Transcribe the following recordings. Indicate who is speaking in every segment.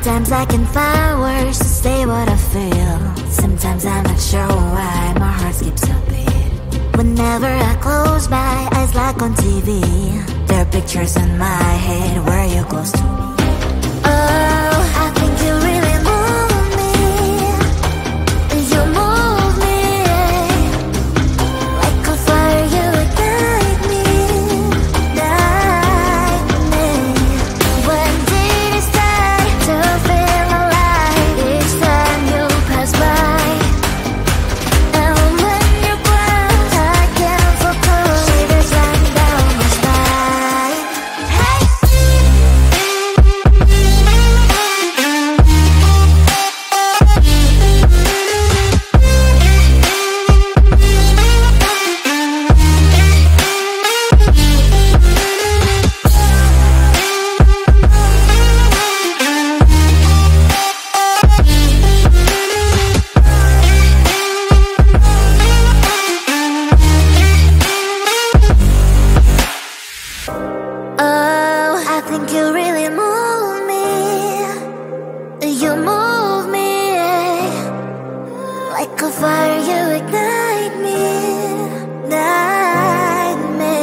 Speaker 1: Sometimes I can find words to say what I feel. Sometimes I'm not sure why my heart skips a beat. Whenever I close my eyes like on TV, there are pictures in my head where you're close to me. Oh, I think you really move me. You move me like a fire, you ignite me, ignite me. When did it start to feel alive? Each time you pass by, and when you close, I can't focus. Shivers run down my spine. Hey. Oh, I think you really move me. You move me like a fire, you ignite me, ignite me.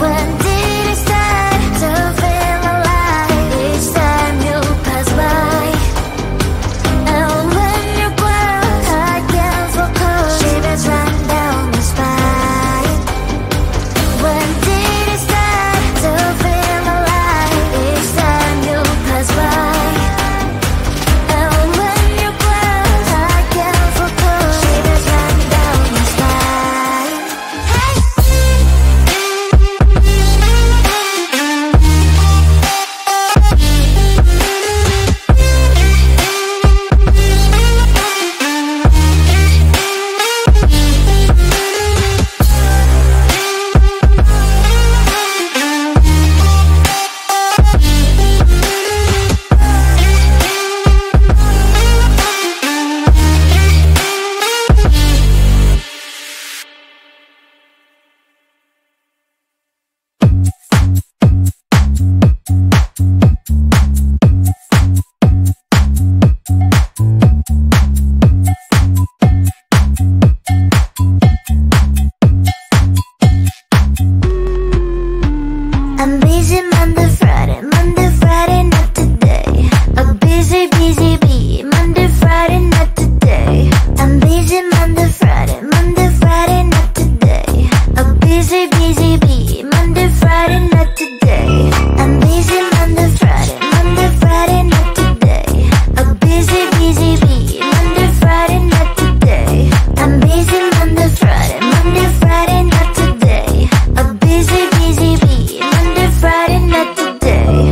Speaker 1: When did it start to feel alive? Each time you pass by, and when you're close, I can't focus. Shivers run down my spine. When did it start to feel alive? Each time you pass by, and when you're close, I can't focus. Shivers run down my spine. Hey. I'm busy Monday, Friday, not today. A busy bee, Monday, Friday, not today. I'm busy Monday, Friday, not today. A busy bee, Monday, Friday, not today. I'm busy Monday, Friday, not today. A busy bee, Monday, Friday, not today. I'm busy Monday, Friday, not today. A busy bee, Monday, Friday, not today.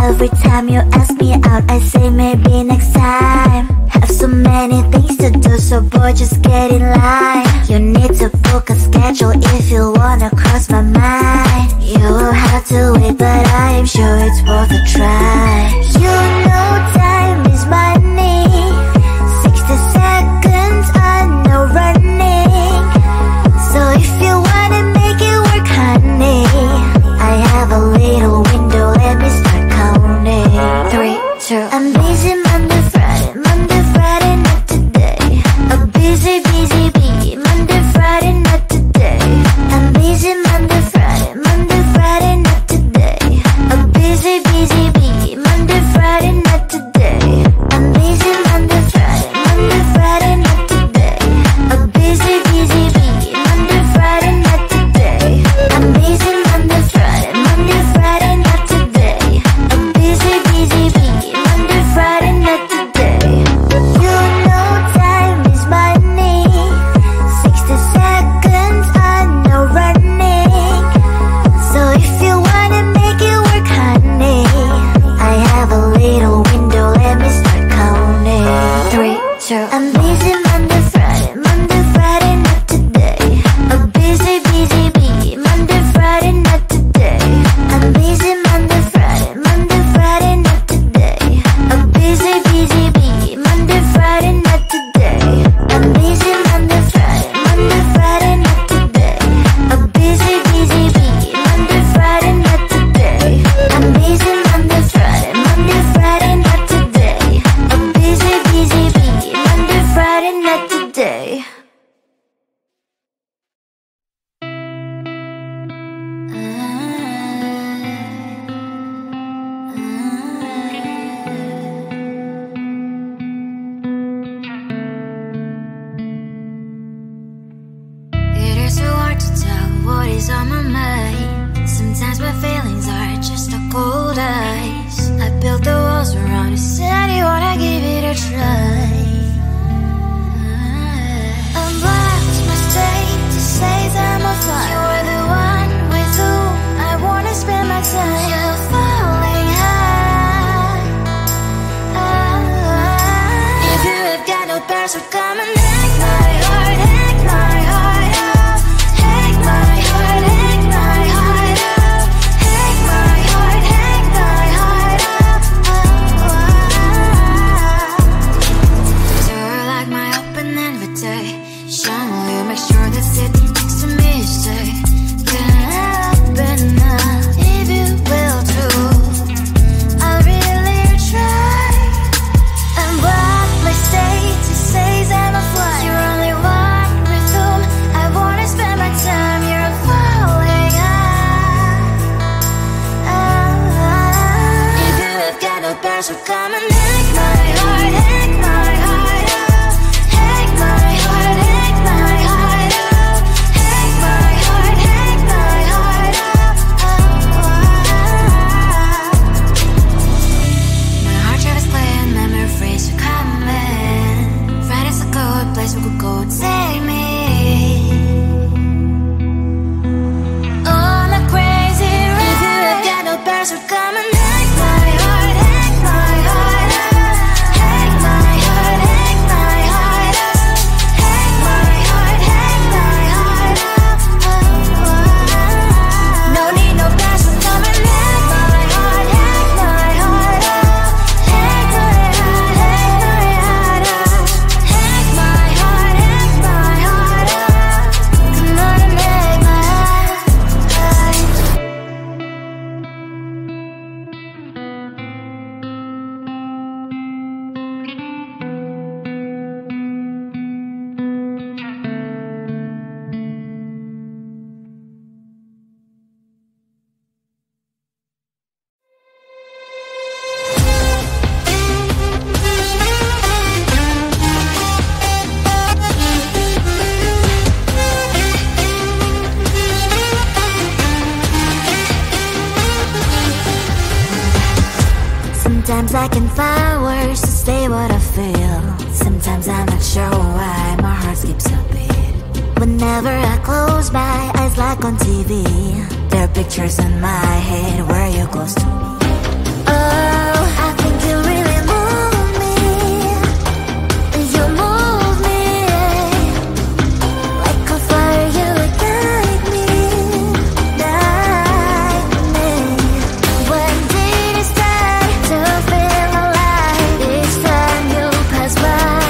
Speaker 1: Every time you ask me out, I say maybe next time. Have so many things to do, so boy, just get in line. You need to book a schedule if you wanna cross my mind. You will have to wait, but I am sure it's worth a try. You know time is money. 60 seconds, I know running. So if you wanna make it work, honey, I have a little window, let me start counting. 3, 2, I'm busy Monday, Friday, not today. A busy bee, Monday, Friday, not today. I'm busy Monday, Friday, not today. A busy bee, Monday, Friday, best, so come and take my heart, take my heart out. Take my heart, take my heart out. Take my heart, take my heart out. My heart travels clear, memory free, so come in. Friday's a good place we could go, take me. On a crazy ride, if you have got no best, so come and take my heart, take my heart out. Take my heart, take my heart out. Take my heart, take my heart out. No need no best, so come and take my heart, take my heart out. Take my heart, take my heart out. Take my heart, take my heart out. Come on and make my heart. Sometimes I can find words to say what I feel. Sometimes I'm not sure why my heart skips a beat. Whenever I close my eyes like on TV, there are pictures in my head where you're close to me. Oh, I think you really move me. You move me like a fire, you ignite me, ignite me. When did it start to feel alive? Each time you pass by,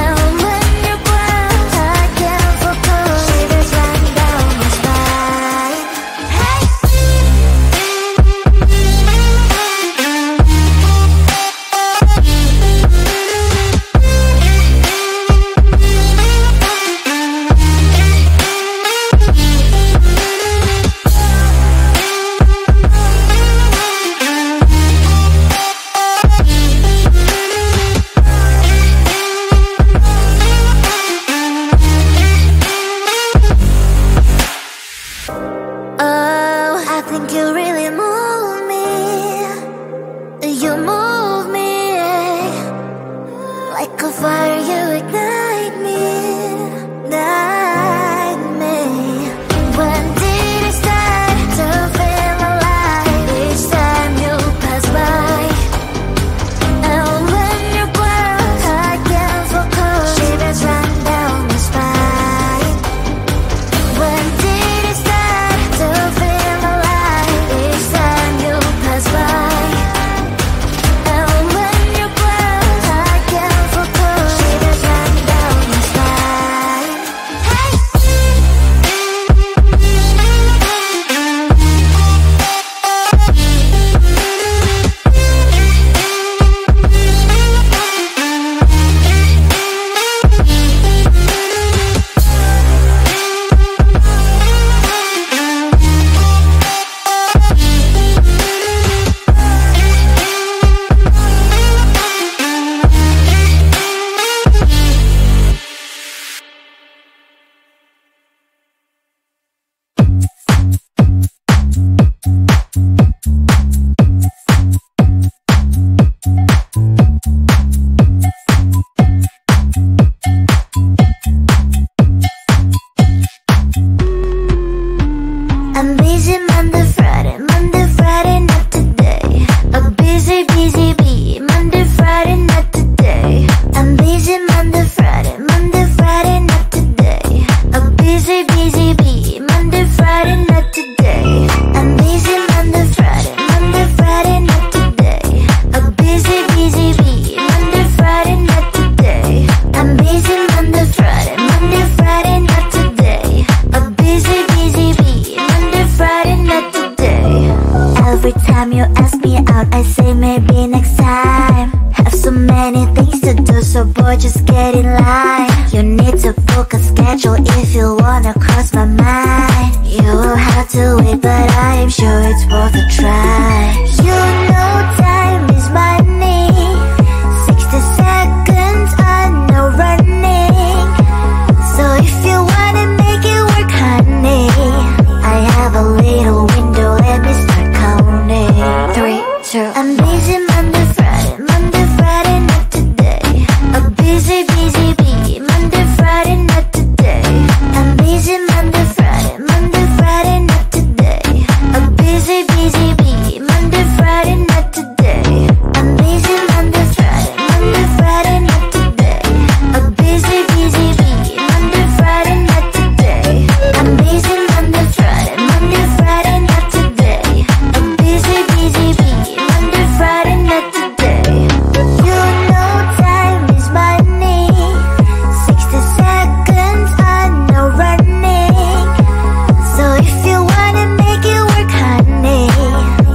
Speaker 1: and when you ground, I can't focus. Shivers run down my spine. Hey. Oh, I think you really move me. You move me like a fire, you ignite me, ignite me. When did it start to feel alive? Each time you pass by, and when you ground, I can't focus. Shivers run down my spine. When did it start to feel alive? Each time you pass by, and when you ground, I can't focus. Shivers run down my spine. Hey. I'm busy Monday, Friday, not today. A busy, busy bee. Monday, Friday, not today. I'm busy Monday, Friday, not today. A busy, busy bee. Monday, Friday, not today. I'm busy Monday, Friday, not today. A busy, busy bee. Monday, Friday, not today. I'm busy Monday, Friday, not today. A busy, busy bee. Monday, Friday, not today. Every time you ask me out, I say maybe next time. Have so many things to do, so boy, just get in line. You need to book a schedule if you wanna cross my mind. You will have to wait, but I am sure it's worth a try. You know time 2. I'm busy Monday, Friday, not today. A busy, busy bee. Monday, Friday, not today. I'm busy Monday, Friday, not today. A busy, busy bee. Monday, Friday, not today. I'm busy Monday, Friday, not today. A busy, busy bee. Monday, Friday, not today. I'm busy Monday, Friday, not today. A busy, busy bee. Monday, Friday, not today. You know time is money. 60 seconds, I know running. So if you wanna make it work, honey,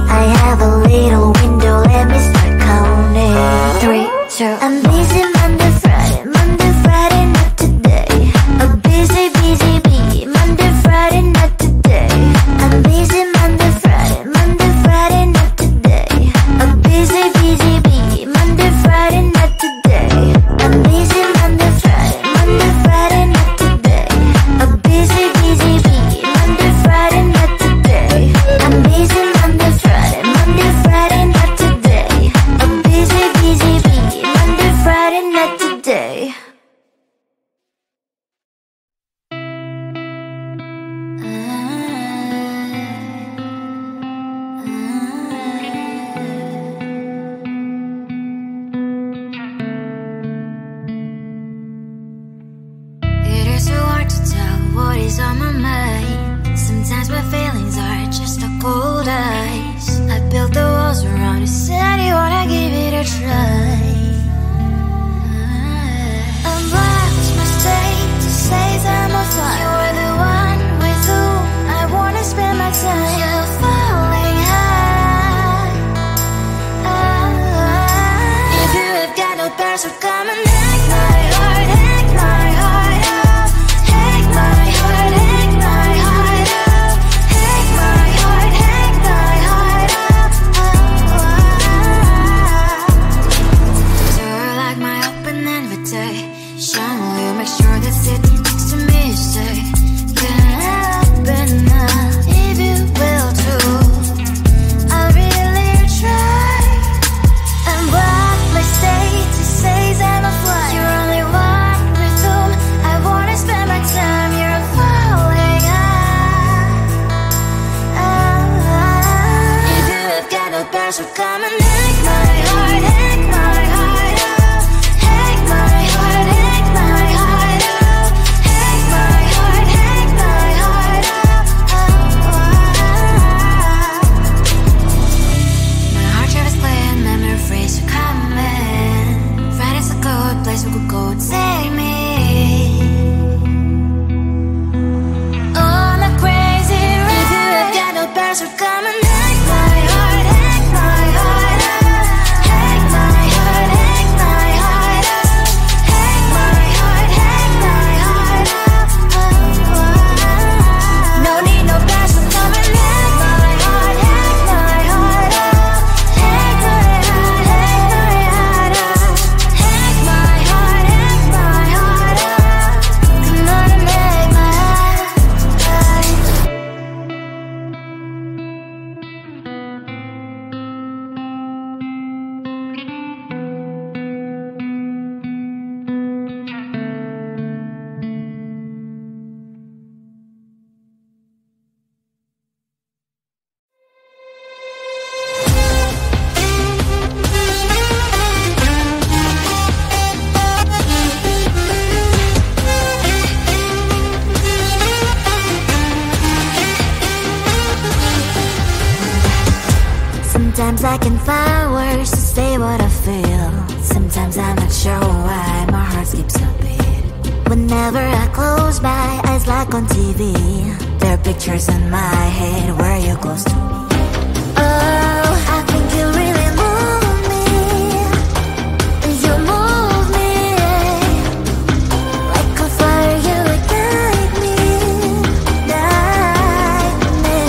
Speaker 1: I have a little window, let me start counting. 3, 2. I'm busy Monday, Friday, not today. A busy, busy bee. Monday, Friday, not today. I'm busy Monday, Friday, not today. A busy, busy bee. Monday, Friday, not today. I'm busy Monday, Friday, not today. A busy, busy bee. Monday, Friday, not today. I'm busy Monday, Friday, not today. A busy, busy bee. Monday, Friday, not today. It is so hard to tell what is on my mind. Sometimes my feelings are just a cold ice. I built the walls around you, said you wanna give it a try. I'm watched my state to say I'm a fly. You're the one with whom I wanna spend my time. You're falling high. If you have got no parents, so come and hack my heart, hack my heart out. Hack my heart, hack my heart out. Hack my heart, hack my heart out. So you're like my open invitation. Will you make sure that sit next to me? You say, can I open up if you will too? I'll really try. And what my state to say I'm a fly. You're only one with whom I wanna spend my time. You're falling high. If you have got no parents, so come and hack my heart, hack my heart out. Hack my heart, hack my heart out. Hack my heart, hack my heart out. My heart travels clear and memory freeze, so come in. Friday's a good place we could go, take me. On a crazy ride. If you have got no parents, so come and hack my heart, hack my heart out. Hack my heart, hack my heart out. Hack my heart, hack my heart out. No need no parents, so come and hack my heart, hack my heart out. Hack my heart, hack my heart out. Hack my heart, hack my heart out. Come on and make my heart. Sometimes I can find words to say what I feel. Sometimes I'm not sure why my heart skips a beat. Whenever I close my eyes like on TV, there are pictures in my head where you're close to me. Oh, I think you really move me. You move me. Like a fire, you ignite me. Ignite me.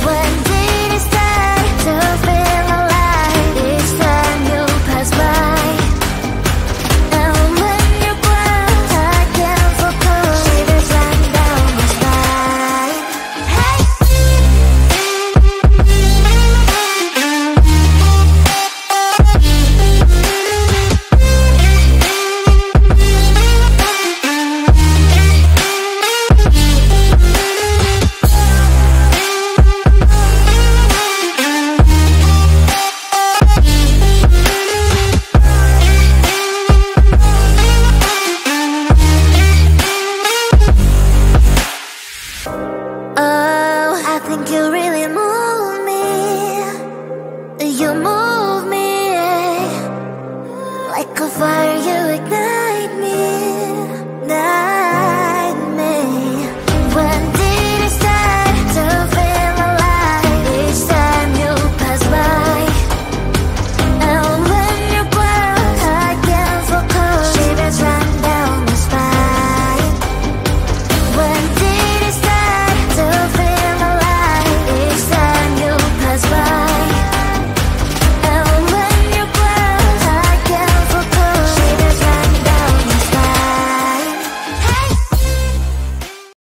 Speaker 1: When did it start to feel alive? Each time you pass by. And when you cry, I can't focus. Shivers run down my spine. Hey! You move me like a fire